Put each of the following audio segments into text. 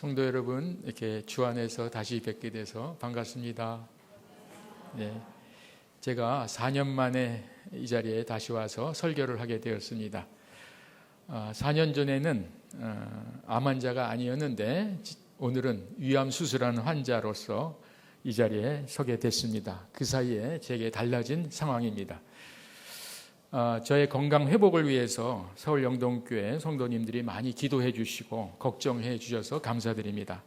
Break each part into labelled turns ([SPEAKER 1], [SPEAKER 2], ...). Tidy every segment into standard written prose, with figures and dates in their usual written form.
[SPEAKER 1] 성도 여러분, 이렇게 주 안에서 다시 뵙게 돼서 반갑습니다. 네, 제가 4년 만에 이 자리에 다시 와서 설교를 하게 되었습니다. 4년 전에는 암 환자가 아니었는데 오늘은 위암 수술하는 환자로서 이 자리에 서게 됐습니다. 그 사이에 제게 달라진 상황입니다. 저의 건강 회복을 위해서 서울 영동교회 성도님들이 많이 기도해 주시고 걱정해 주셔서 감사드립니다.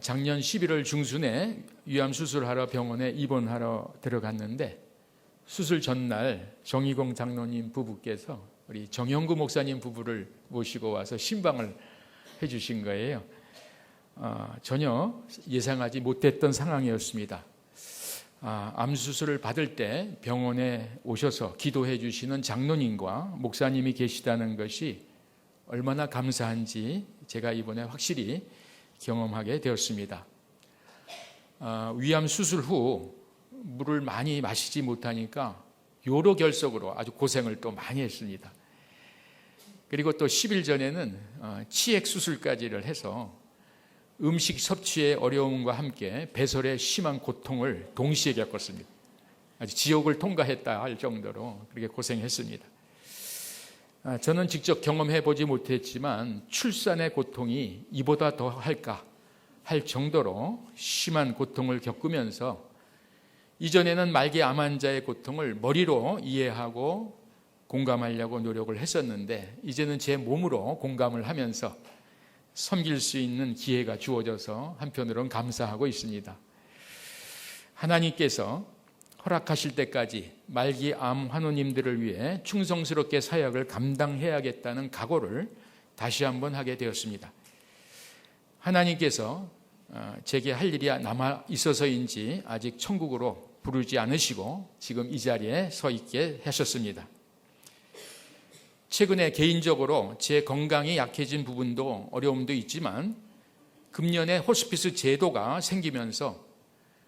[SPEAKER 1] 작년 11월 중순에 위암 수술하러 병원에 입원하러 들어갔는데 수술 전날 정희공 장로님 부부께서 우리 정영구 목사님 부부를 모시고 와서 신방을 해 주신 거예요. 전혀 예상하지 못했던 상황이었습니다. 암 수술을 받을 때 병원에 오셔서 기도해 주시는 장로님과 목사님이 계시다는 것이 얼마나 감사한지 제가 이번에 확실히 경험하게 되었습니다. 위암 수술 후 물을 많이 마시지 못하니까 요로결석으로 아주 고생을 또 많이 했습니다. 그리고 또 10일 전에는 치액 수술까지를 해서 음식 섭취의 어려움과 함께 배설의 심한 고통을 동시에 겪었습니다. 아주 지옥을 통과했다 할 정도로 그렇게 고생했습니다. 저는 직접 경험해 보지 못했지만 출산의 고통이 이보다 더 할까 할 정도로 심한 고통을 겪으면서 이전에는 말기 암 환자의 고통을 머리로 이해하고 공감하려고 노력을 했었는데 이제는 제 몸으로 공감을 하면서 섬길 수 있는 기회가 주어져서 한편으로는 감사하고 있습니다. 하나님께서 허락하실 때까지 말기 암 환우님들을 위해 충성스럽게 사역을 감당해야겠다는 각오를 다시 한번 하게 되었습니다. 하나님께서 제게 할 일이 남아 있어서인지 아직 천국으로 부르지 않으시고 지금 이 자리에 서 있게 하셨습니다. 최근에 개인적으로 제 건강이 약해진 부분도 어려움도 있지만 금년에 호스피스 제도가 생기면서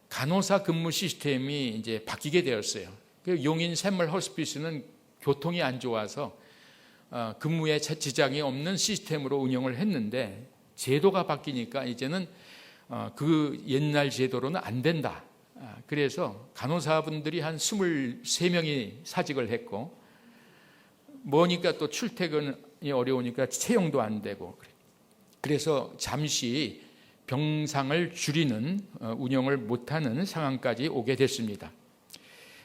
[SPEAKER 1] 간호사 근무 시스템이 이제 바뀌게 되었어요. 용인 샘물 호스피스는 교통이 안 좋아서 근무에 지장이 없는 시스템으로 운영을 했는데 제도가 바뀌니까 이제는 그 옛날 제도로는 안 된다. 그래서 간호사분들이 한 23명이 사직을 했고 뭐니까 또 출퇴근이 어려우니까 채용도 안 되고 그래서 잠시 병상을 줄이는 운영을 못하는 상황까지 오게 됐습니다.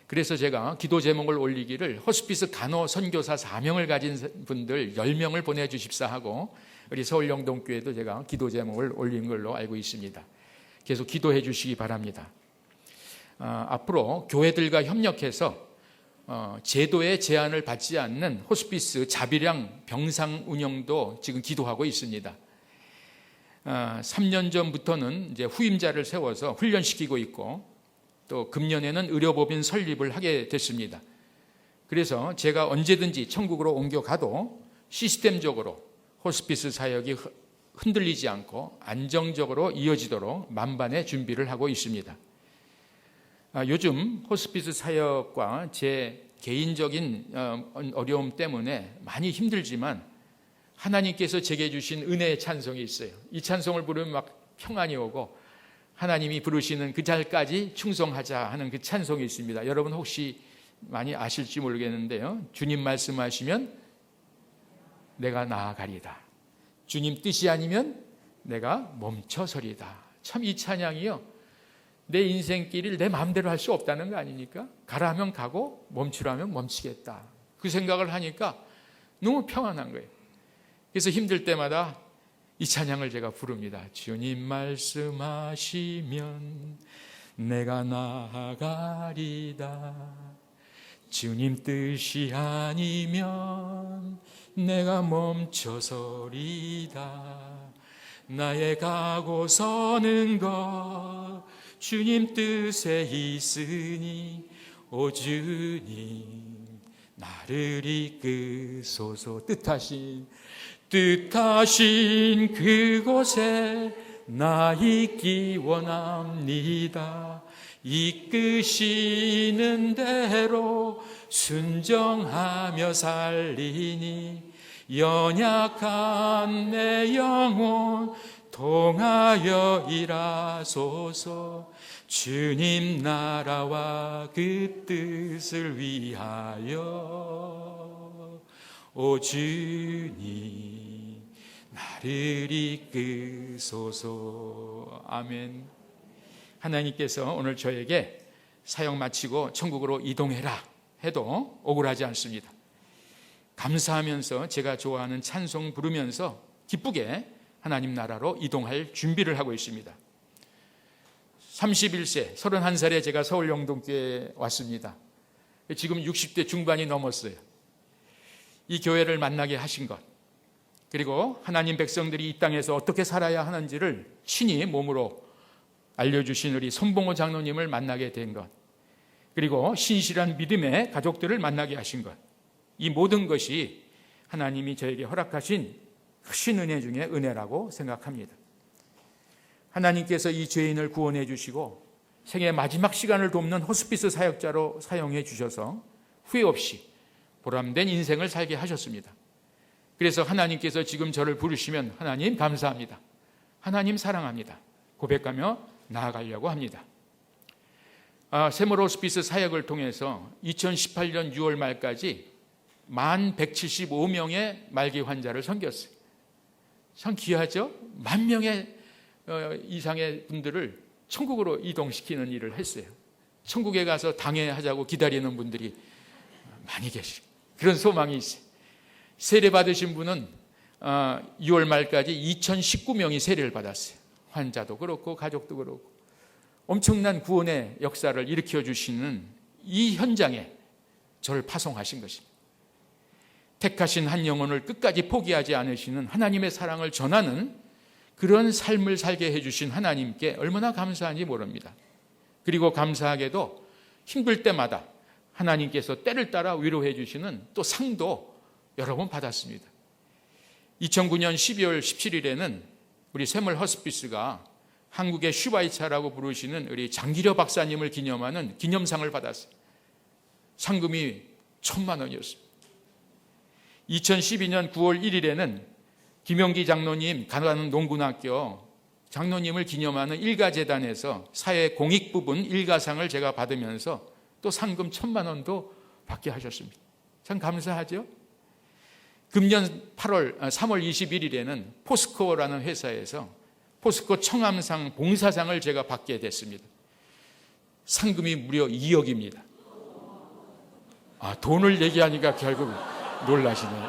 [SPEAKER 1] 그래서 제가 기도 제목을 올리기를 호스피스 간호 선교사 4명을 가진 분들 10명을 보내주십사 하고 우리 서울 영동교회도 제가 기도 제목을 올린 걸로 알고 있습니다. 계속 기도해 주시기 바랍니다. 앞으로 교회들과 협력해서 제도의 제한을 받지 않는 호스피스 자비량 병상 운영도 지금 기도하고 있습니다. 3년 전부터는 이제 후임자를 세워서 훈련시키고 있고 또 금년에는 의료법인 설립을 하게 됐습니다. 그래서 제가 언제든지 천국으로 옮겨가도 시스템적으로 호스피스 사역이 흔들리지 않고 안정적으로 이어지도록 만반의 준비를 하고 있습니다. 요즘 호스피스 사역과 제 개인적인 어려움 때문에 많이 힘들지만 하나님께서 제게 주신 은혜의 찬송이 있어요. 이 찬송을 부르면 막 평안이 오고 하나님이 부르시는 그 자리까지 충성하자 하는 그 찬송이 있습니다. 여러분 혹시 많이 아실지 모르겠는데요. 주님 말씀하시면 내가 나아가리다. 주님 뜻이 아니면 내가 멈춰서리다. 참 이 찬양이요. 내 인생길을 내 마음대로 할 수 없다는 거 아닙니까? 가라 하면 가고 멈추라면 멈추겠다. 그 생각을 하니까 너무 평안한 거예요. 그래서 힘들 때마다 이 찬양을 제가 부릅니다. 주님 말씀하시면 내가 나아가리다. 주님 뜻이 아니면 내가 멈춰서리다. 나의 가고 서는 것 주님 뜻에 있으니 오 주님 나를 이끄소서. 뜻하신 그곳에 나 있기 원합니다. 이끄시는 대로 순정하며 살리니 연약한 내 영혼 통하여 일하소서. 주님 나라와 그 뜻을 위하여 오 주님 나를 이끄소서. 아멘. 하나님께서 오늘 저에게 사역 마치고 천국으로 이동해라 해도 억울하지 않습니다. 감사하면서 제가 좋아하는 찬송 부르면서 기쁘게 하나님 나라로 이동할 준비를 하고 있습니다. 31세, 31살에 제가 서울 영동교회에 왔습니다. 지금 60대 중반이 넘었어요. 이 교회를 만나게 하신 것, 그리고 하나님 백성들이 이 땅에서 어떻게 살아야 하는지를 친히 몸으로 알려주신 우리 손봉호 장로님을 만나게 된 것, 그리고 신실한 믿음의 가족들을 만나게 하신 것, 이 모든 것이 하나님이 저에게 허락하신 크신 은혜 중에 은혜라고 생각합니다. 하나님께서 이 죄인을 구원해 주시고 생애 마지막 시간을 돕는 호스피스 사역자로 사용해 주셔서 후회 없이 보람된 인생을 살게 하셨습니다. 그래서 하나님께서 지금 저를 부르시면 하나님 감사합니다, 하나님 사랑합니다 고백하며 나아가려고 합니다. 세몰 호스피스 사역을 통해서 2018년 6월 말까지 1175명의 말기 환자를 섬겼어요. 참 귀하죠? 10,000명의 이상의 분들을 천국으로 이동시키는 일을 했어요. 천국에 가서 당회하자고 기다리는 분들이 많이 계시고 그런 소망이 있어요. 세례 받으신 분은 6월 말까지 2019명이 세례를 받았어요. 환자도 그렇고 가족도 그렇고 엄청난 구원의 역사를 일으켜 주시는 이 현장에 저를 파송하신 것입니다. 택하신 한 영혼을 끝까지 포기하지 않으시는 하나님의 사랑을 전하는 그런 삶을 살게 해주신 하나님께 얼마나 감사한지 모릅니다. 그리고 감사하게도 힘들 때마다 하나님께서 때를 따라 위로해 주시는 또 상도 여러 번 받았습니다. 2009년 12월 17일에는 우리 세몰 호스피스가 한국의 슈바이차라고 부르시는 우리 장기려 박사님을 기념하는 기념상을 받았어요. 상금이 1,000만 원이었습니다. 2012년 9월 1일에는 김용기 장로님 가는 농군학교 장로님을 기념하는 일가재단에서 사회 공익 부분 일가상을 제가 받으면서 또 상금 1,000만 원도 받게 하셨습니다. 참 감사하죠? 금년 3월 21일에는 포스코라는 회사에서 포스코 청암상 봉사상을 제가 받게 됐습니다. 상금이 무려 2억입니다. 돈을 얘기하니까 결국 놀라시네요.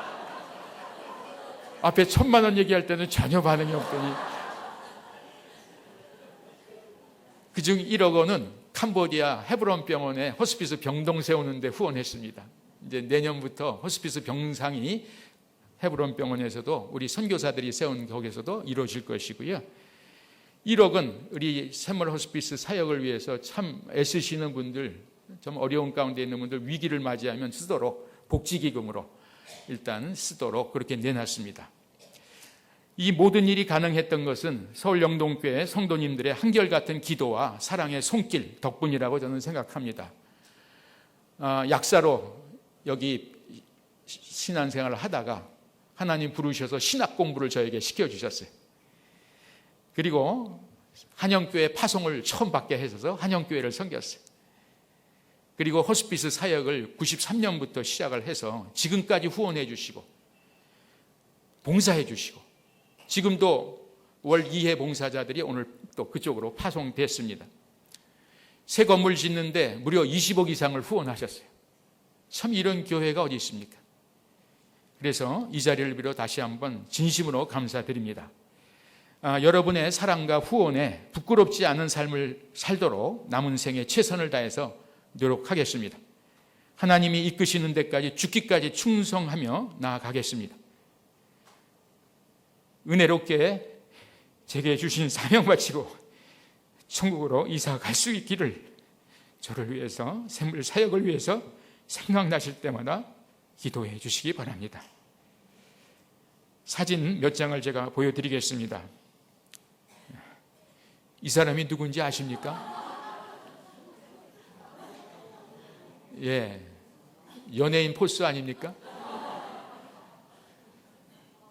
[SPEAKER 1] 앞에 1,000만 원 얘기할 때는 전혀 반응이 없더니 그중 1억 원은 캄보디아 헤브론 병원에 호스피스 병동 세우는데 후원했습니다. 이제 내년부터 호스피스 병상이 헤브론 병원에서도 우리 선교사들이 세운 거기서도 이루어질 것이고요. 1억은 우리 세몰 호스피스 사역을 위해서 참 애쓰시는 분들, 좀 어려운 가운데 있는 분들 위기를 맞이하면 쓰도록 복지기금으로 일단 쓰도록 그렇게 내놨습니다. 이 모든 일이 가능했던 것은 서울 영동교회 성도님들의 한결같은 기도와 사랑의 손길 덕분이라고 저는 생각합니다. 약사로 여기 신앙생활을 하다가 하나님 부르셔서 신학 공부를 저에게 시켜주셨어요. 그리고 한영교회 파송을 처음 받게 해서 한영교회를 섬겼어요. 그리고 호스피스 사역을 93년부터 시작을 해서 지금까지 후원해 주시고 봉사해 주시고 지금도 월 2회 봉사자들이 오늘 또 그쪽으로 파송됐습니다. 새 건물 짓는데 무려 20억 이상을 후원하셨어요. 참 이런 교회가 어디 있습니까? 그래서 이 자리를 빌어 다시 한번 진심으로 감사드립니다. 여러분의 사랑과 후원에 부끄럽지 않은 삶을 살도록 남은 생에 최선을 다해서 노력하겠습니다. 하나님이 이끄시는 데까지 죽기까지 충성하며 나아가겠습니다. 은혜롭게 제게 주신 사명 바치고 천국으로 이사 갈 수 있기를 저를 위해서 샘물 사역을 위해서 생각나실 때마다 기도해 주시기 바랍니다. 사진 몇 장을 제가 보여드리겠습니다. 이 사람이 누군지 아십니까? 예, 연예인 포스 아닙니까?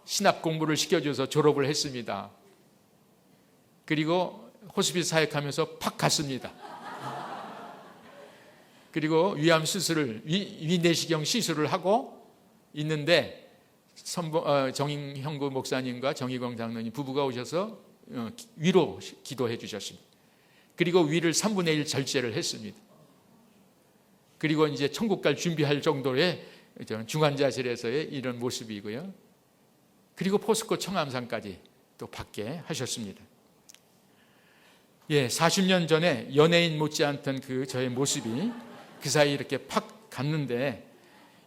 [SPEAKER 1] 신학 공부를 시켜줘서 졸업을 했습니다. 그리고 호스피스 사역하면서 팍 갔습니다. 그리고 위암 수술을, 위내시경 시술을 하고 있는데 정형구 목사님과 정희광 장로님 부부가 오셔서 위로 기도해 주셨습니다. 그리고 위를 3분의 1 절제를 했습니다. 그리고 이제 천국 갈 준비할 정도의 중환자실에서의 이런 모습이고요. 그리고 포스코 청암산까지 또 받게 하셨습니다. 40년 전에 연예인 못지않던 그 저의 모습이 그 사이 이렇게 팍 갔는데,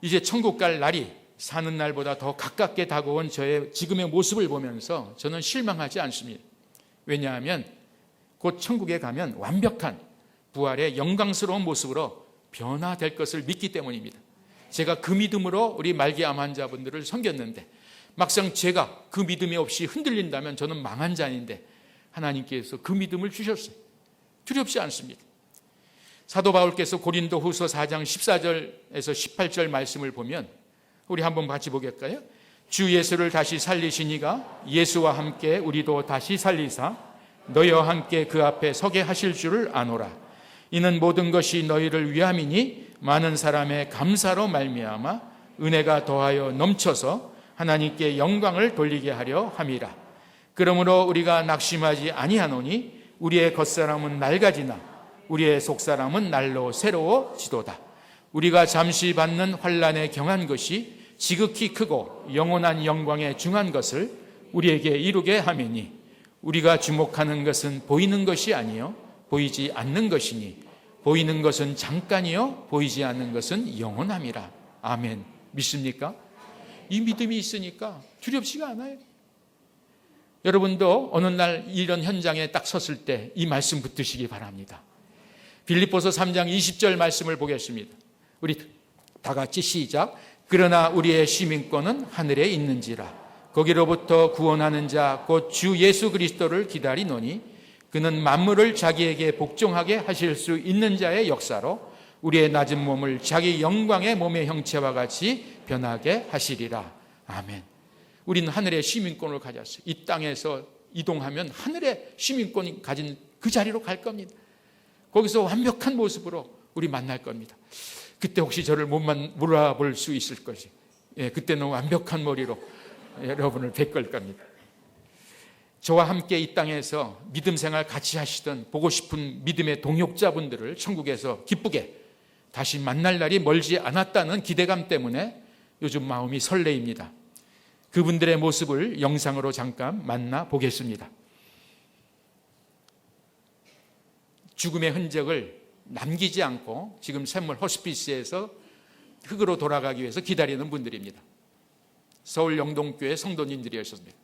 [SPEAKER 1] 이제 천국 갈 날이 사는 날보다 더 가깝게 다가온 저의 지금의 모습을 보면서 저는 실망하지 않습니다. 왜냐하면 곧 천국에 가면 완벽한 부활의 영광스러운 모습으로 변화될 것을 믿기 때문입니다. 제가 그 믿음으로 우리 말기암 환자분들을 섬겼는데, 막상 제가 그 믿음이 없이 흔들린다면 저는 망한 자인데 하나님께서 그 믿음을 주셨어요. 두렵지 않습니다. 사도 바울께서 고린도 후서 4장 14절에서 18절 말씀을 보면 우리 한번 같이 보겠까요? 주 예수를 다시 살리시니가 예수와 함께 우리도 다시 살리사 너희와 함께 그 앞에 서게 하실 줄을 아노라. 이는 모든 것이 너희를 위함이니 많은 사람의 감사로 말미암아 은혜가 더하여 넘쳐서 하나님께 영광을 돌리게 하려 함이라. 그러므로 우리가 낙심하지 아니하노니 우리의 겉사람은 낡아지나 우리의 속사람은 날로 새로워지도다. 우리가 잠시 받는 환난에 경한 것이 지극히 크고 영원한 영광에 중한 것을 우리에게 이루게 함이니 우리가 주목하는 것은 보이는 것이 아니요 보이지 않는 것이니 보이는 것은 잠깐이요 보이지 않는 것은 영원함이라. 아멘. 믿습니까? 이 믿음이 있으니까 두렵지가 않아요. 여러분도 어느 날 이런 현장에 딱 섰을 때 이 말씀 붙드시기 바랍니다. 빌립보서 3장 20절 말씀을 보겠습니다. 우리 다 같이 시작. 그러나 우리의 시민권은 하늘에 있는지라. 거기로부터 구원하는 자 곧 주 예수 그리스도를 기다리노니 그는 만물을 자기에게 복종하게 하실 수 있는 자의 역사로 우리의 낮은 몸을 자기 영광의 몸의 형체와 같이 변하게 하시리라. 아멘. 우리는 하늘의 시민권을 가졌어요. 이 땅에서 이동하면 하늘의 시민권이 가진 그 자리로 갈 겁니다. 거기서 완벽한 모습으로 우리 만날 겁니다. 그때 혹시 저를 못 몰아볼 수 있을 것이, 그때는 완벽한 머리로 여러분을 뵐 겁니다. 저와 함께 이 땅에서 믿음 생활 같이 하시던 보고 싶은 믿음의 동역자분들을 천국에서 기쁘게 다시 만날 날이 멀지 않았다는 기대감 때문에 요즘 마음이 설레입니다. 그분들의 모습을 영상으로 잠깐 만나 보겠습니다. 죽음의 흔적을 남기지 않고 지금 샘물 호스피스에서 흙으로 돌아가기 위해서 기다리는 분들입니다. 서울 영동교회 성도님들이었습니다.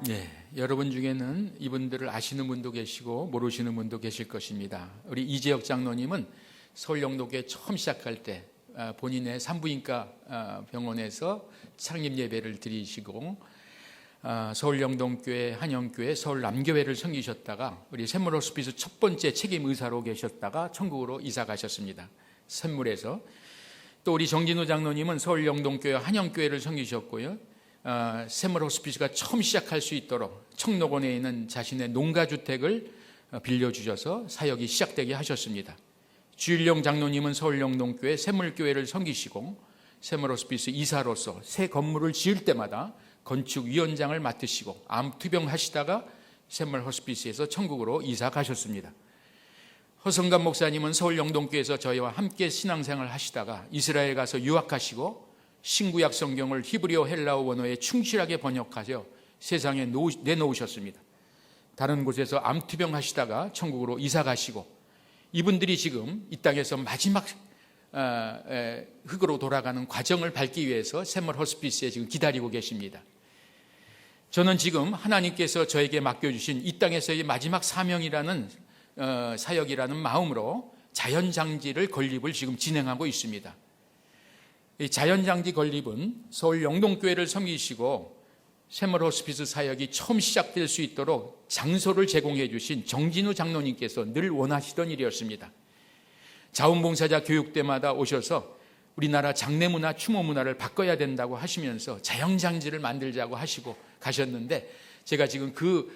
[SPEAKER 1] 네, 여러분 중에는 이분들을 아시는 분도 계시고 모르시는 분도 계실 것입니다. 우리 이재혁 장로님은 서울 영도교회 처음 시작할 때 본인의 산부인과 병원에서 창립 예배를 드리시고 서울 영동교회, 한영교회, 서울 남교회를 섬기셨다가 우리 샘물 호스피스 첫 번째 책임 의사로 계셨다가 천국으로 이사 가셨습니다. 샘물에서. 또 우리 정진우 장로님은 서울 영동교회, 한영교회를 섬기셨고요. 샘물 호스피스가 처음 시작할 수 있도록 청록원에 있는 자신의 농가주택을 빌려주셔서 사역이 시작되게 하셨습니다. 주일용 장로님은 서울 영동교회 샘물교회를 섬기시고 샘물 호스피스 이사로서 새 건물을 지을 때마다 건축위원장을 맡으시고 암투병 하시다가 샘물 호스피스에서 천국으로 이사 가셨습니다. 허성감 목사님은 서울 영동교회에서 저희와 함께 신앙생활을 하시다가 이스라엘 가서 유학하시고 신구약 성경을 히브리어 헬라어 원어에 충실하게 번역하여 세상에 내놓으셨습니다. 다른 곳에서 암투병 하시다가 천국으로 이사 가시고 이분들이 지금 이 땅에서 마지막 흙으로 돌아가는 과정을 밟기 위해서 샘물 호스피스에 지금 기다리고 계십니다. 저는 지금 하나님께서 저에게 맡겨주신 이 땅에서의 마지막 사명이라는 사역이라는 마음으로 자연장지를 건립을 지금 진행하고 있습니다. 이 자연장지 건립은 서울 영동교회를 섬기시고 샘물 호스피스 사역이 처음 시작될 수 있도록 장소를 제공해 주신 정진우 장로님께서 늘 원하시던 일이었습니다. 자원봉사자 교육 때마다 오셔서 우리나라 장례문화, 추모문화를 바꿔야 된다고 하시면서 자연장지를 만들자고 하시고 가셨는데 제가 지금 그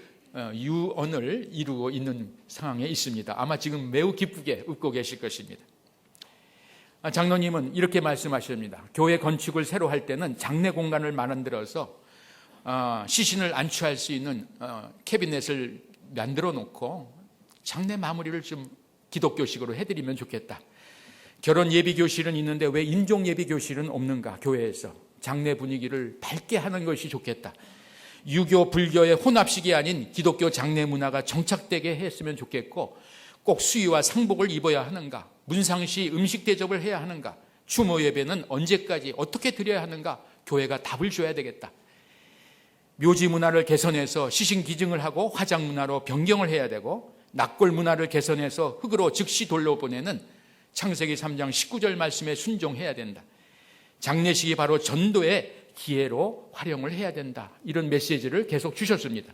[SPEAKER 1] 유언을 이루고 있는 상황에 있습니다. 아마 지금 매우 기쁘게 웃고 계실 것입니다. 장로님은 이렇게 말씀하십니다. 교회 건축을 새로 할 때는 장례 공간을 만들어서 시신을 안치할 수 있는 캐비넷을 만들어 놓고 장례 마무리를 좀 기독교식으로 해드리면 좋겠다. 결혼 예비 교실은 있는데 왜 인종 예비 교실은 없는가? 교회에서 장례 분위기를 밝게 하는 것이 좋겠다. 유교 불교의 혼합식이 아닌 기독교 장례 문화가 정착되게 했으면 좋겠고 꼭 수의와 상복을 입어야 하는가? 문상시 음식 대접을 해야 하는가? 추모 예배는 언제까지 어떻게 드려야 하는가? 교회가 답을 줘야 되겠다. 묘지 문화를 개선해서 시신 기증을 하고 화장 문화로 변경을 해야 되고 낙골 문화를 개선해서 흙으로 즉시 돌려보내는 창세기 3장 19절 말씀에 순종해야 된다. 장례식이 바로 전도의 기회로 활용을 해야 된다. 이런 메시지를 계속 주셨습니다.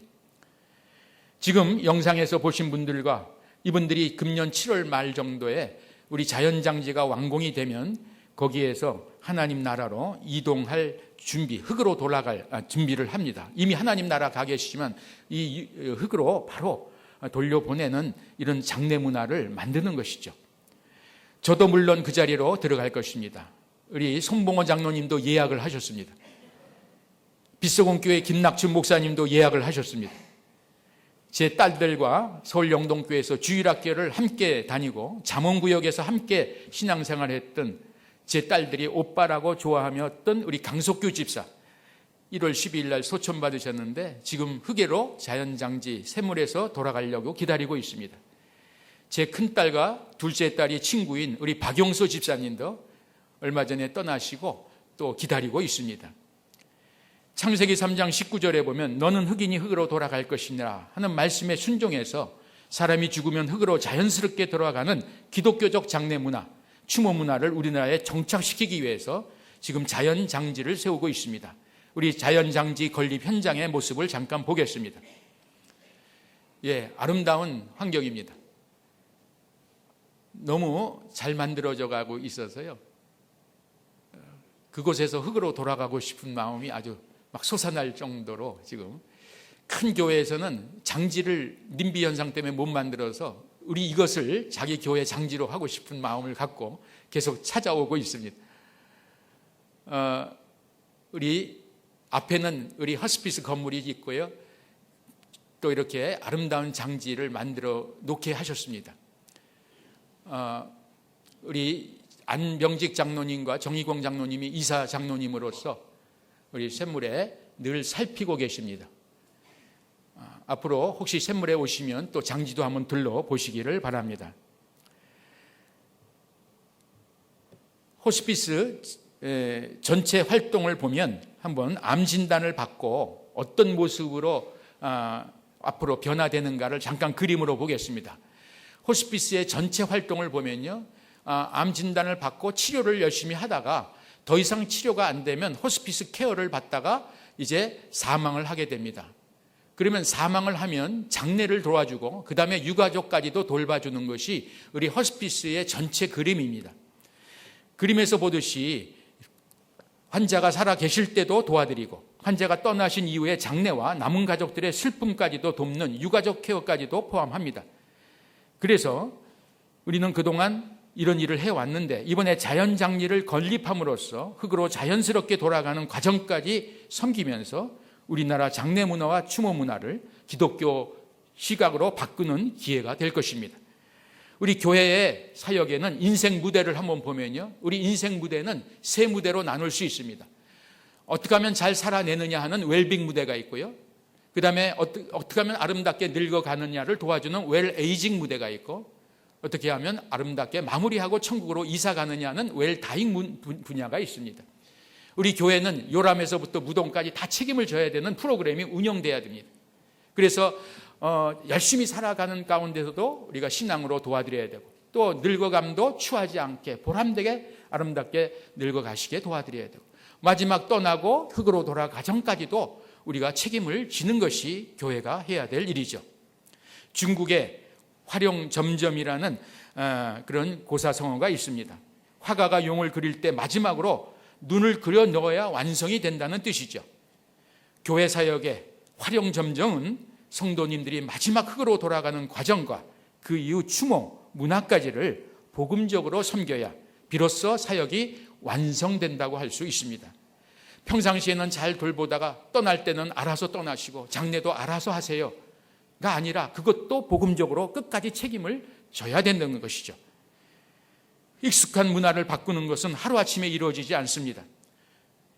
[SPEAKER 1] 지금 영상에서 보신 분들과 이분들이 금년 7월 말 정도에 우리 자연장지가 완공이 되면 거기에서 하나님 나라로 이동할 준비, 흙으로 돌아갈 준비를 합니다. 이미 하나님 나라 가 계시지만 이 흙으로 바로 돌려보내는 이런 장례 문화를 만드는 것이죠. 저도 물론 그 자리로 들어갈 것입니다. 우리 손봉호 장로님도 예약을 하셨습니다. 빛소공교회 김낙춘 목사님도 예약을 하셨습니다. 제 딸들과 서울 영동교회에서 주일학교를 함께 다니고 잠원구역에서 함께 신앙생활했던 제 딸들이 오빠라고 좋아하였던 우리 강석규 집사 1월 12일 날 소천 받으셨는데 지금 흑해로 자연장지 샘물에서 돌아가려고 기다리고 있습니다. 제 큰딸과 둘째 딸이 친구인 우리 박용서 집사님도 얼마 전에 떠나시고 또 기다리고 있습니다. 창세기 3장 19절에 보면 너는 흑인이 흑으로 돌아갈 것이냐 하는 말씀에 순종해서 사람이 죽으면 흑으로 자연스럽게 돌아가는 기독교적 장례 문화, 추모 문화를 우리나라에 정착시키기 위해서 지금 자연장지를 세우고 있습니다. 우리 자연장지 건립 현장의 모습을 잠깐 보겠습니다. 예, 아름다운 환경입니다. 너무 잘 만들어져 가고 있어서요. 그곳에서 흙으로 돌아가고 싶은 마음이 아주 막 솟아날 정도로 지금 큰 교회에서는 장지를 님비 현상 때문에 못 만들어서 우리 이것을 자기 교회 장지로 하고 싶은 마음을 갖고 계속 찾아오고 있습니다. 우리 앞에는 우리 허스피스 건물이 있고요. 또 이렇게 아름다운 장지를 만들어 놓게 하셨습니다. 우리 안병직 장로님과 정희광 장로님이 이사 장로님으로서 우리 샘물에 늘 살피고 계십니다. 앞으로 혹시 샘물에 오시면 또 장지도 한번 둘러보시기를 바랍니다. 호스피스 전체 활동을 보면 한번 암 진단을 받고 어떤 모습으로 앞으로 변화되는가를 잠깐 그림으로 보겠습니다. 호스피스의 전체 활동을 보면요, 암 진단을 받고 치료를 열심히 하다가 더 이상 치료가 안 되면 호스피스 케어를 받다가 이제 사망을 하게 됩니다. 그러면 사망을 하면 장례를 도와주고 그 다음에 유가족까지도 돌봐주는 것이 우리 호스피스의 전체 그림입니다. 그림에서 보듯이 환자가 살아 계실 때도 도와드리고 환자가 떠나신 이후에 장례와 남은 가족들의 슬픔까지도 돕는 유가족 케어까지도 포함합니다. 그래서 우리는 그동안 이런 일을 해왔는데 이번에 자연장례를 건립함으로써 흙으로 자연스럽게 돌아가는 과정까지 섬기면서 우리나라 장례 문화와 추모 문화를 기독교 시각으로 바꾸는 기회가 될 것입니다. 우리 교회의 사역에는 인생 무대를 한번 보면요, 우리 인생 무대는 세 무대로 나눌 수 있습니다. 어떻게 하면 잘 살아내느냐 하는 웰빙 무대가 있고요, 그 다음에 어떻게 하면 아름답게 늙어가느냐를 도와주는 웰에이징 무대가 있고, 어떻게 하면 아름답게 마무리하고 천국으로 이사 가느냐는 웰다잉 분야가 있습니다. 우리 교회는 요람에서부터 무덤까지 다 책임을 져야 되는 프로그램이 운영돼야 됩니다. 그래서 열심히 살아가는 가운데서도 우리가 신앙으로 도와드려야 되고, 또 늙어감도 추하지 않게 보람되게 아름답게 늙어가시게 도와드려야 되고, 마지막 떠나고 흙으로 돌아가 전까지도 우리가 책임을 지는 것이 교회가 해야 될 일이죠. 중국에 화룡점점이라는 그런 고사성어가 있습니다. 화가가 용을 그릴 때 마지막으로 눈을 그려 넣어야 완성이 된다는 뜻이죠. 교회 사역의 화룡점정은 성도님들이 마지막 흙으로 돌아가는 과정과 그 이후 추모, 문화까지를 복음적으로 섬겨야 비로소 사역이 완성된다고 할 수 있습니다. 평상시에는 잘 돌보다가 떠날 때는 알아서 떠나시고 장례도 알아서 하세요가 아니라 그것도 복음적으로 끝까지 책임을 져야 된다는 것이죠. 익숙한 문화를 바꾸는 것은 하루아침에 이루어지지 않습니다.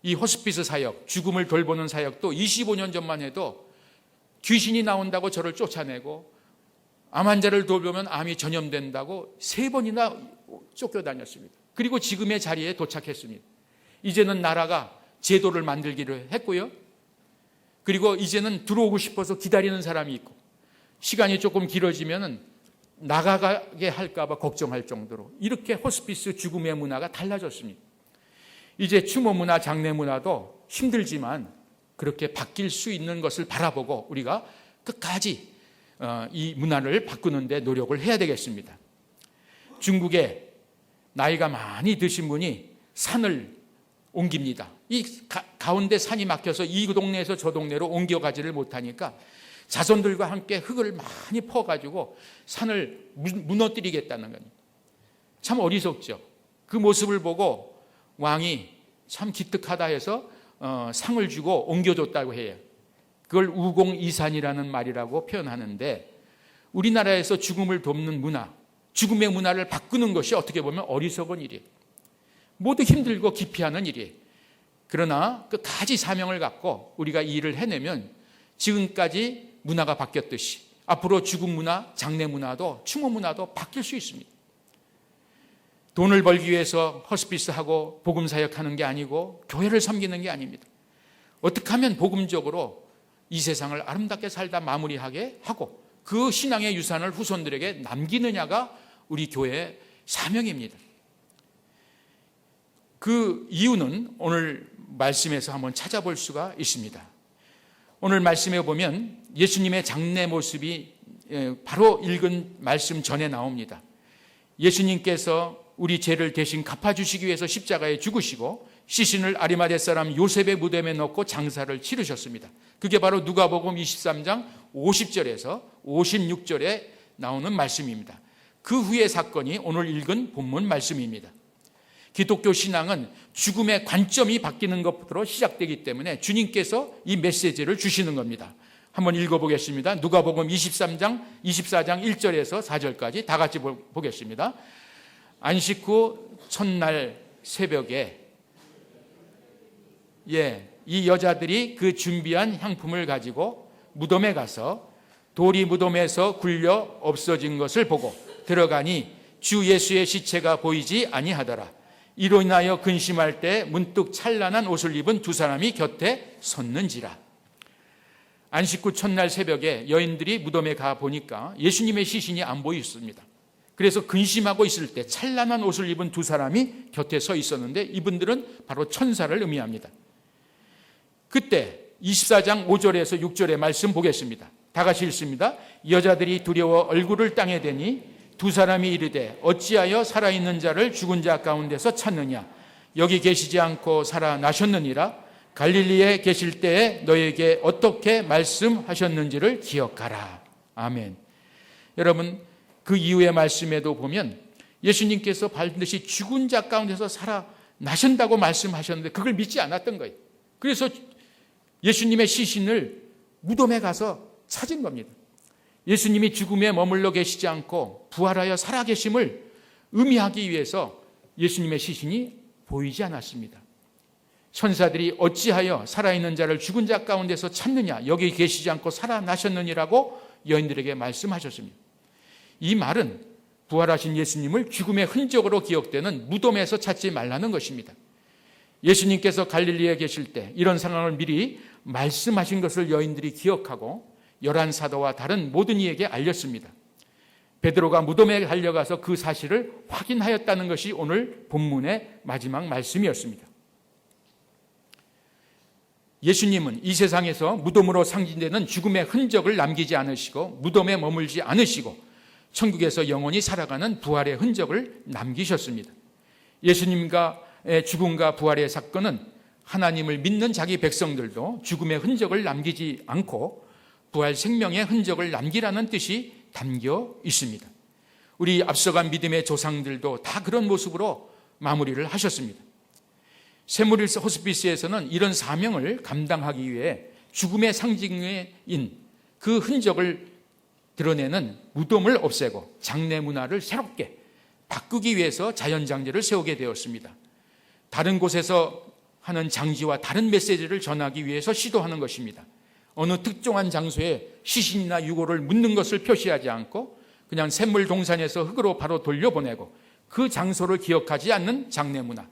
[SPEAKER 1] 이 호스피스 사역, 죽음을 돌보는 사역도 25년 전만 해도 귀신이 나온다고 저를 쫓아내고 암 환자를 돌보면 암이 전염된다고 3번이나 쫓겨다녔습니다. 그리고 지금의 자리에 도착했습니다. 이제는 나라가 제도를 만들기로 했고요, 그리고 이제는 들어오고 싶어서 기다리는 사람이 있고, 시간이 조금 길어지면 나가게 할까 봐 걱정할 정도로 이렇게 호스피스 죽음의 문화가 달라졌습니다. 이제 추모 문화, 장례 문화도 힘들지만 그렇게 바뀔 수 있는 것을 바라보고 우리가 끝까지 이 문화를 바꾸는 데 노력을 해야 되겠습니다. 중국에 나이가 많이 드신 분이 산을 옮깁니다. 이 가운데 산이 막혀서 이 동네에서 저 동네로 옮겨가지를 못하니까 자손들과 함께 흙을 많이 퍼가지고 산을 무너뜨리겠다는 거예요. 참 어리석죠. 그 모습을 보고 왕이 참 기특하다 해서 상을 주고 옮겨줬다고 해요. 그걸 우공이산이라는 말이라고 표현하는데, 우리나라에서 죽음을 돕는 문화, 죽음의 문화를 바꾸는 것이 어떻게 보면 어리석은 일이에요. 모두 힘들고 기피하는 일이에요. 그러나 끝까지 사명을 갖고 우리가 이 일을 해내면 지금까지 문화가 바뀌었듯이 앞으로 죽음 문화, 장례 문화도 추모 문화도 바뀔 수 있습니다. 돈을 벌기 위해서 호스피스하고 복음 사역하는 게 아니고 교회를 섬기는 게 아닙니다. 어떻게 하면 복음적으로 이 세상을 아름답게 살다 마무리하게 하고 그 신앙의 유산을 후손들에게 남기느냐가 우리 교회의 사명입니다. 그 이유는 오늘 말씀에서 한번 찾아볼 수가 있습니다. 오늘 말씀에 보면 예수님의 장례 모습이 바로 읽은 말씀 전에 나옵니다. 예수님께서 우리 죄를 대신 갚아주시기 위해서 십자가에 죽으시고 시신을 아리마대 사람 요셉의 무덤에 넣고 장사를 치르셨습니다. 그게 바로 누가복음 23장 50절에서 56절에 나오는 말씀입니다. 그 후의 사건이 오늘 읽은 본문 말씀입니다. 기독교 신앙은 죽음의 관점이 바뀌는 것부터 시작되기 때문에 주님께서 이 메시지를 주시는 겁니다. 한번 읽어보겠습니다. 누가복음 24장 1절에서 4절까지 다 같이 보겠습니다. 안식 후 첫날 새벽에 이 여자들이 그 준비한 향품을 가지고 무덤에 가서 돌이 무덤에서 굴려 없어진 것을 보고 들어가니 주 예수의 시체가 보이지 아니하더라. 이로 인하여 근심할 때 문득 찬란한 옷을 입은 두 사람이 곁에 섰는지라. 안식 후 첫날 새벽에 여인들이 무덤에 가 보니까 예수님의 시신이 안 보였습니다. 그래서 근심하고 있을 때 찬란한 옷을 입은 두 사람이 곁에 서 있었는데 이분들은 바로 천사를 의미합니다. 그때 24장 5절에서 6절의 말씀 보겠습니다. 다 같이 읽습니다. 여자들이 두려워 얼굴을 땅에 대니 두 사람이 이르되 어찌하여 살아있는 자를 죽은 자 가운데서 찾느냐? 여기 계시지 않고 살아나셨느니라. 갈릴리에 계실 때에 너에게 어떻게 말씀하셨는지를 기억하라. 아멘. 여러분, 그 이후의 말씀에도 보면 예수님께서 반드시 죽은 자 가운데서 살아나신다고 말씀하셨는데 그걸 믿지 않았던 거예요. 그래서 예수님의 시신을 무덤에 가서 찾은 겁니다. 예수님이 죽음에 머물러 계시지 않고 부활하여 살아계심을 의미하기 위해서 예수님의 시신이 보이지 않았습니다. 천사들이 어찌하여 살아있는 자를 죽은 자 가운데서 찾느냐? 여기 계시지 않고 살아나셨느니라고 여인들에게 말씀하셨습니다. 이 말은 부활하신 예수님을 죽음의 흔적으로 기억되는 무덤에서 찾지 말라는 것입니다. 예수님께서 갈릴리에 계실 때 이런 상황을 미리 말씀하신 것을 여인들이 기억하고 11사도와 다른 모든 이에게 알렸습니다. 베드로가 무덤에 달려가서 그 사실을 확인하였다는 것이 오늘 본문의 마지막 말씀이었습니다. 예수님은 이 세상에서 무덤으로 상징되는 죽음의 흔적을 남기지 않으시고 무덤에 머물지 않으시고 천국에서 영원히 살아가는 부활의 흔적을 남기셨습니다. 예수님과의 죽음과 부활의 사건은 하나님을 믿는 자기 백성들도 죽음의 흔적을 남기지 않고 부활 생명의 흔적을 남기라는 뜻이 담겨 있습니다. 우리 앞서간 믿음의 조상들도 다 그런 모습으로 마무리를 하셨습니다. 세무릴 호스피스에서는 이런 사명을 감당하기 위해 죽음의 상징인 그 흔적을 드러내는 무덤을 없애고 장례 문화를 새롭게 바꾸기 위해서 자연장제를 세우게 되었습니다. 다른 곳에서 하는 장지와 다른 메시지를 전하기 위해서 시도하는 것입니다. 어느 특정한 장소에 시신이나 유골을 묻는 것을 표시하지 않고 그냥 샘물 동산에서 흙으로 바로 돌려보내고 그 장소를 기억하지 않는 장례 문화,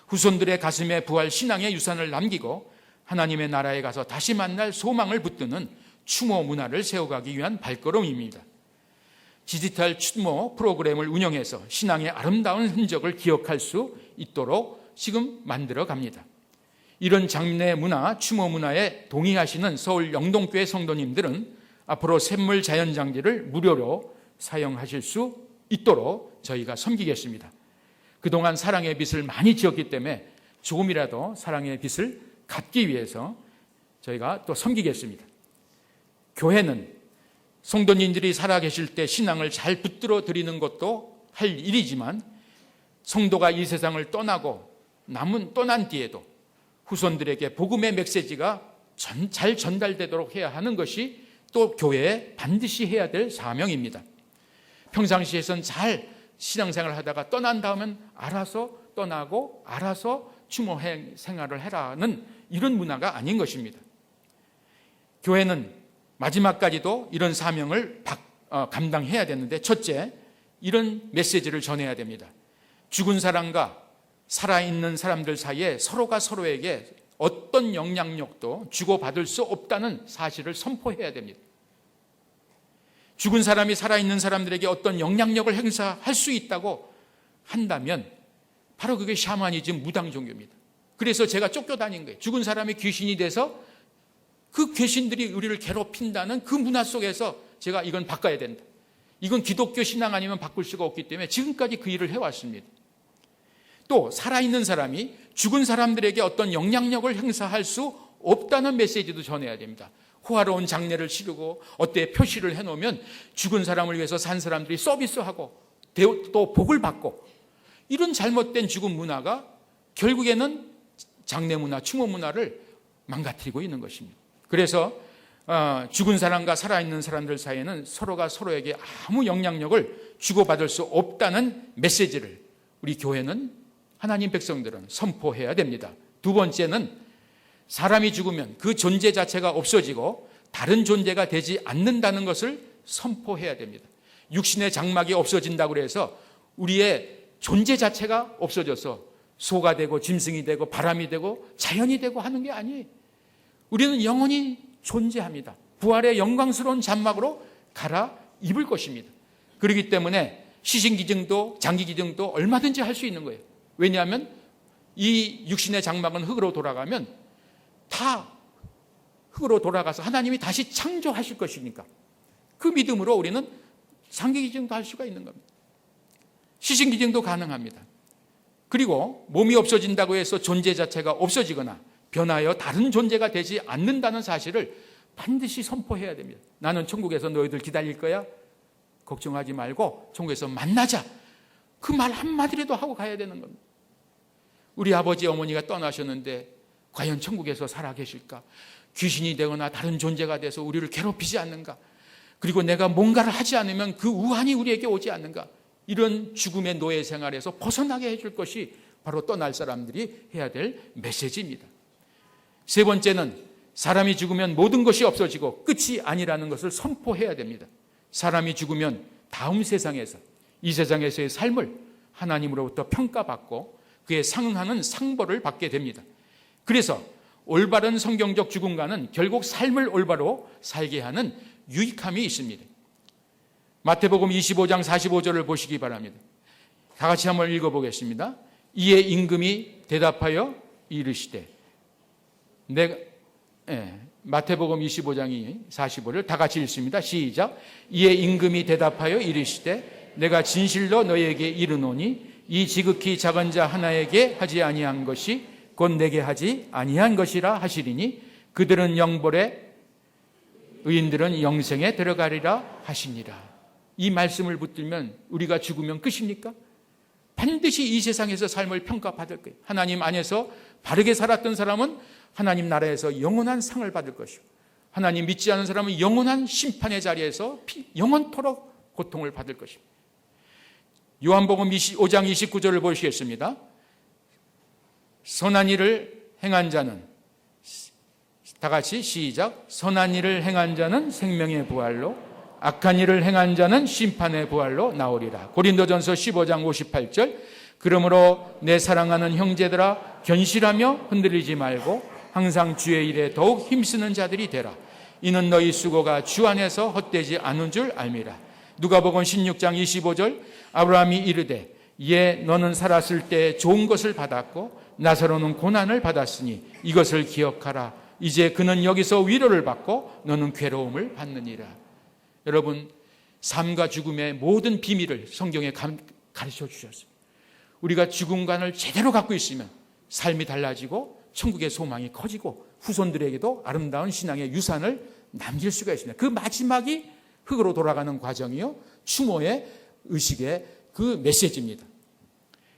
[SPEAKER 1] 후손들의 가슴에 부활 신앙의 유산을 남기고 하나님의 나라에 가서 다시 만날 소망을 붙드는 추모 문화를 세워가기 위한 발걸음입니다. 디지털 추모 프로그램을 운영해서 신앙의 아름다운 흔적을 기억할 수 있도록 지금 만들어 갑니다. 이런 장례 문화, 추모 문화에 동의하시는 서울 영동교회 성도님들은 앞으로 샘물 자연장지를 무료로 사용하실 수 있도록 저희가 섬기겠습니다. 그동안 사랑의 빚을 많이 지었기 때문에 조금이라도 사랑의 빚을 갚기 위해서 저희가 또 섬기겠습니다. 교회는 성도님들이 살아계실 때 신앙을 잘 붙들어 드리는 것도 할 일이지만 성도가 이 세상을 떠나고 떠난 뒤에도 후손들에게 복음의 메시지가 잘 전달되도록 해야 하는 것이 또 교회에 반드시 해야 될 사명입니다. 평상시에선 잘 신앙생활을 하다가 떠난 다음엔 알아서 떠나고 알아서 추모 생활을 해라는 이런 문화가 아닌 것입니다. 교회는 마지막까지도 이런 사명을 감당해야 되는데 첫째, 이런 메시지를 전해야 됩니다. 죽은 사람과 살아있는 사람들 사이에 서로가 서로에게 어떤 영향력도 주고받을 수 없다는 사실을 선포해야 됩니다. 죽은 사람이 살아있는 사람들에게 어떤 영향력을 행사할 수 있다고 한다면 바로 그게 샤머니즘 무당 종교입니다. 그래서 제가 쫓겨다닌 거예요. 죽은 사람이 귀신이 돼서 그 귀신들이 우리를 괴롭힌다는 그 문화 속에서 제가 이건 바꿔야 된다. 이건 기독교 신앙 아니면 바꿀 수가 없기 때문에 지금까지 그 일을 해왔습니다. 또 살아있는 사람이 죽은 사람들에게 어떤 영향력을 행사할 수 없다는 메시지도 전해야 됩니다. 호화로운 장례를 치르고 어때 표시를 해놓으면 죽은 사람을 위해서 산 사람들이 서비스하고 또 복을 받고 이런 잘못된 죽음 문화가 결국에는 장례 문화, 추모 문화를 망가뜨리고 있는 것입니다. 그래서 죽은 사람과 살아있는 사람들 사이에는 서로가 서로에게 아무 영향력을 주고받을 수 없다는 메시지를 우리 교회는 하나님 백성들은 선포해야 됩니다. 두 번째는 사람이 죽으면 그 존재 자체가 없어지고 다른 존재가 되지 않는다는 것을 선포해야 됩니다. 육신의 장막이 없어진다고 해서 우리의 존재 자체가 없어져서 소가 되고 짐승이 되고 바람이 되고 자연이 되고 하는 게 아니에요. 우리는 영원히 존재합니다. 부활의 영광스러운 장막으로 갈아입을 것입니다. 그렇기 때문에 시신기증도 장기기증도 얼마든지 할 수 있는 거예요. 왜냐하면 이 육신의 장막은 흙으로 돌아가면 다 흙으로 돌아가서 하나님이 다시 창조하실 것이니까 그 믿음으로 우리는 장기기증도 할 수가 있는 겁니다. 시신기증도 가능합니다. 그리고 몸이 없어진다고 해서 존재 자체가 없어지거나 변하여 다른 존재가 되지 않는다는 사실을 반드시 선포해야 됩니다. 나는 천국에서 너희들 기다릴 거야. 걱정하지 말고 천국에서 만나자. 그 말 한마디라도 하고 가야 되는 겁니다. 우리 아버지 어머니가 떠나셨는데 과연 천국에서 살아계실까? 귀신이 되거나 다른 존재가 돼서 우리를 괴롭히지 않는가? 그리고 내가 뭔가를 하지 않으면 그 우환이 우리에게 오지 않는가? 이런 죽음의 노예 생활에서 벗어나게 해줄 것이 바로 떠날 사람들이 해야 될 메시지입니다. 세 번째는 사람이 죽으면 모든 것이 없어지고 끝이 아니라는 것을 선포해야 됩니다. 사람이 죽으면 다음 세상에서 이 세상에서의 삶을 하나님으로부터 평가받고 그에 상응하는 상벌을 받게 됩니다. 그래서 올바른 성경적 죽음과는 결국 삶을 올바로 살게 하는 유익함이 있습니다. 마태복음 25장 45절을 보시기 바랍니다. 다 같이 한번 읽어보겠습니다. 이에 임금이 대답하여 이르시되 마태복음 25장이 45절 다 같이 읽습니다. 시작. 이에 임금이 대답하여 이르시되 내가 진실로 너희에게 이르노니 이 지극히 작은 자 하나에게 하지 아니한 것이 곧 내게 하지 아니한 것이라 하시리니 그들은 영벌에 의인들은 영생에 들어가리라 하시니라. 이 말씀을 붙들면 우리가 죽으면 끝입니까? 반드시 이 세상에서 삶을 평가받을 거예요. 하나님 안에서 바르게 살았던 사람은 하나님 나라에서 영원한 상을 받을 것이고 하나님 믿지 않은 사람은 영원한 심판의 자리에서 영원토록 고통을 받을 것입니다. 요한복음 5장 29절을 보시겠습니다. 선한 일을 행한 자는 다 같이 시작. 선한 일을 행한 자는 생명의 부활로 악한 일을 행한 자는 심판의 부활로 나오리라. 고린도전서 15장 58절 그러므로 내 사랑하는 형제들아 견실하며 흔들리지 말고 항상 주의 일에 더욱 힘쓰는 자들이 되라. 이는 너희 수고가 주 안에서 헛되지 않은 줄 알미라. 누가복음 16장 25절 아브라함이 이르되 예 너는 살았을 때 좋은 것을 받았고 나사로는 고난을 받았으니 이것을 기억하라. 이제 그는 여기서 위로를 받고 너는 괴로움을 받느니라. 여러분 삶과 죽음의 모든 비밀을 성경에 가르쳐 주셨습니다. 우리가 죽음관을 제대로 갖고 있으면 삶이 달라지고 천국의 소망이 커지고 후손들에게도 아름다운 신앙의 유산을 남길 수가 있습니다. 그 마지막이 흙으로 돌아가는 과정이요 추모의 의식의 그 메시지입니다.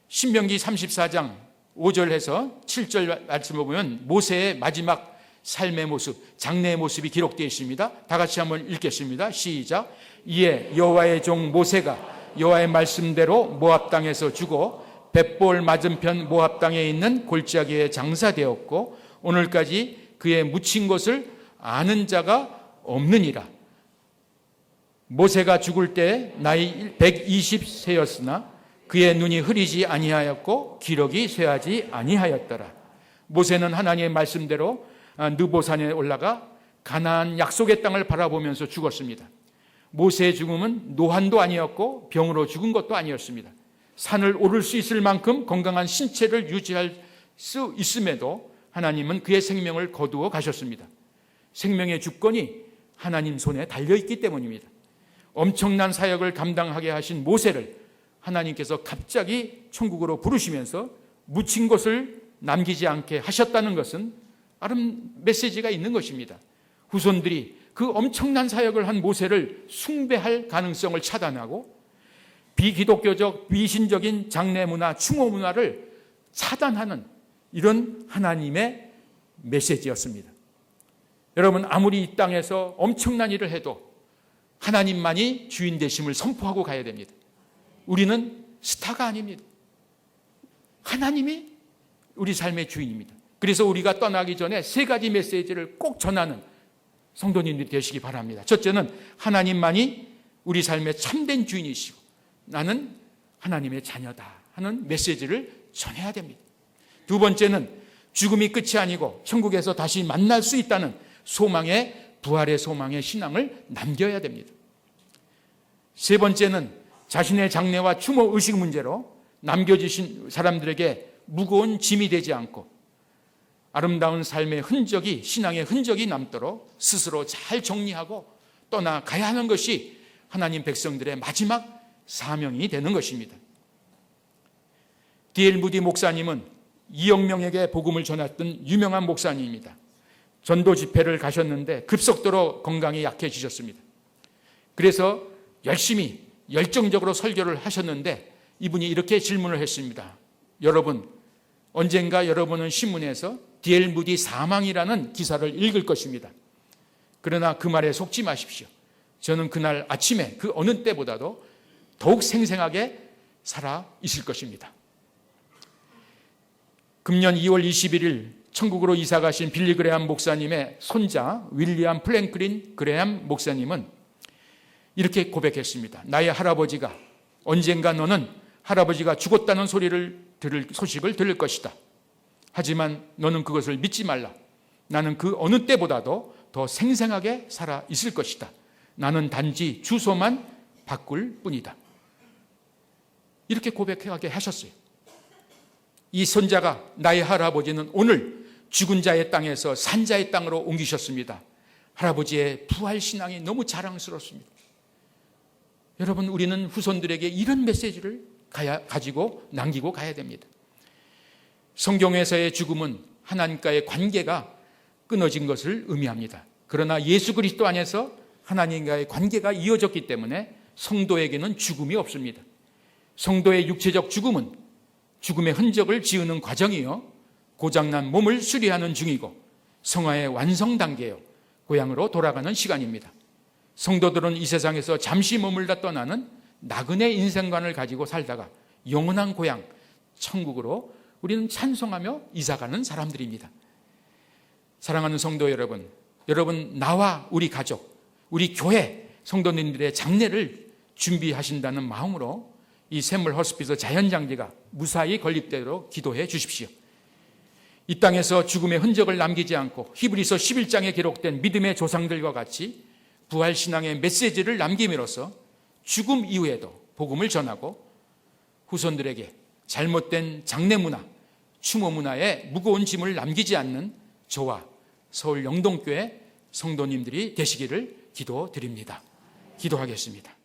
[SPEAKER 1] 신명기 34장 5절에서 7절 말씀을 보면 모세의 마지막 삶의 모습, 장래의 모습이 기록되어 있습니다. 다 같이 한번 읽겠습니다. 시작. 이에 여호와의 종 모세가 여호와의 말씀대로 모압 땅에서 죽어 벳볼 맞은편 모압 땅에 있는 골짜기에 장사되었고 오늘까지 그의 묻힌 것을 아는 자가 없느니라. 모세가 죽을 때 나이 120세였으나 그의 눈이 흐리지 아니하였고 기력이 쇠하지 아니하였더라. 모세는 하나님의 말씀대로 느보산에 올라가 가나안 약속의 땅을 바라보면서 죽었습니다. 모세의 죽음은 노환도 아니었고 병으로 죽은 것도 아니었습니다. 산을 오를 수 있을 만큼 건강한 신체를 유지할 수 있음에도 하나님은 그의 생명을 거두어 가셨습니다. 생명의 주권이 하나님 손에 달려있기 때문입니다. 엄청난 사역을 감당하게 하신 모세를 하나님께서 갑자기 천국으로 부르시면서 묻힌 것을 남기지 않게 하셨다는 것은 아름 메시지가 있는 것입니다. 후손들이 그 엄청난 사역을 한 모세를 숭배할 가능성을 차단하고 비기독교적 미신적인 장례 문화, 추모 문화를 차단하는 이런 하나님의 메시지였습니다. 여러분 아무리 이 땅에서 엄청난 일을 해도 하나님만이 주인 되심을 선포하고 가야 됩니다. 우리는 스타가 아닙니다. 하나님이 우리 삶의 주인입니다. 그래서 우리가 떠나기 전에 세 가지 메시지를 꼭 전하는 성도님들이 되시기 바랍니다. 첫째는 하나님만이 우리 삶의 참된 주인이시고 나는 하나님의 자녀다 하는 메시지를 전해야 됩니다. 두 번째는 죽음이 끝이 아니고 천국에서 다시 만날 수 있다는 소망의 부활의 소망의 신앙을 남겨야 됩니다. 세 번째는 자신의 장래와 추모 의식 문제로 남겨주신 사람들에게 무거운 짐이 되지 않고 아름다운 삶의 흔적이, 신앙의 흔적이 남도록 스스로 잘 정리하고 떠나가야 하는 것이 하나님 백성들의 마지막 사명이 되는 것입니다. D.L. 무디 목사님은 2억 명에게 복음을 전했던 유명한 목사님입니다. 전도 집회를 가셨는데 급속도로 건강이 약해지셨습니다. 그래서 열심히 열정적으로 설교를 하셨는데 이분이 이렇게 질문을 했습니다. 여러분, 언젠가 여러분은 신문에서 D.L. 무디 사망이라는 기사를 읽을 것입니다. 그러나 그 말에 속지 마십시오. 저는 그날 아침에 그 어느 때보다도 더욱 생생하게 살아 있을 것입니다. 금년 2월 21일 천국으로 이사가신 빌리 그레함 목사님의 손자 윌리엄 플랭클린 그레함 목사님은 이렇게 고백했습니다. 나의 할아버지가 언젠가 너는 할아버지가 죽었다는 소식을 들을 것이다. 하지만 너는 그것을 믿지 말라. 나는 그 어느 때보다도 더 생생하게 살아 있을 것이다. 나는 단지 주소만 바꿀 뿐이다. 이렇게 고백하게 하셨어요. 이 손자가 나의 할아버지는 오늘 죽은 자의 땅에서 산자의 땅으로 옮기셨습니다. 할아버지의 부활신앙이 너무 자랑스럽습니다. 여러분, 우리는 후손들에게 이런 메시지를 가지고 남기고 가야 됩니다. 성경에서의 죽음은 하나님과의 관계가 끊어진 것을 의미합니다. 그러나 예수 그리스도 안에서 하나님과의 관계가 이어졌기 때문에 성도에게는 죽음이 없습니다. 성도의 육체적 죽음은 죽음의 흔적을 지우는 과정이요, 고장난 몸을 수리하는 중이고 성화의 완성 단계요, 고향으로 돌아가는 시간입니다. 성도들은 이 세상에서 잠시 머물다 떠나는 나그네 인생관을 가지고 살다가 영원한 고향 천국으로 우리는 찬송하며 이사가는 사람들입니다. 사랑하는 성도 여러분, 나와 우리 가족, 우리 교회 성도님들의 장례를 준비하신다는 마음으로 이 샘물 호스피스 자연장제가 무사히 건립되도록 기도해 주십시오. 이 땅에서 죽음의 흔적을 남기지 않고 히브리서 11장에 기록된 믿음의 조상들과 같이 부활신앙의 메시지를 남김으로써 죽음 이후에도 복음을 전하고 후손들에게 잘못된 장례 문화, 추모 문화에 무거운 짐을 남기지 않는 저와 서울 영동교회 성도님들이 되시기를 기도드립니다. 기도하겠습니다.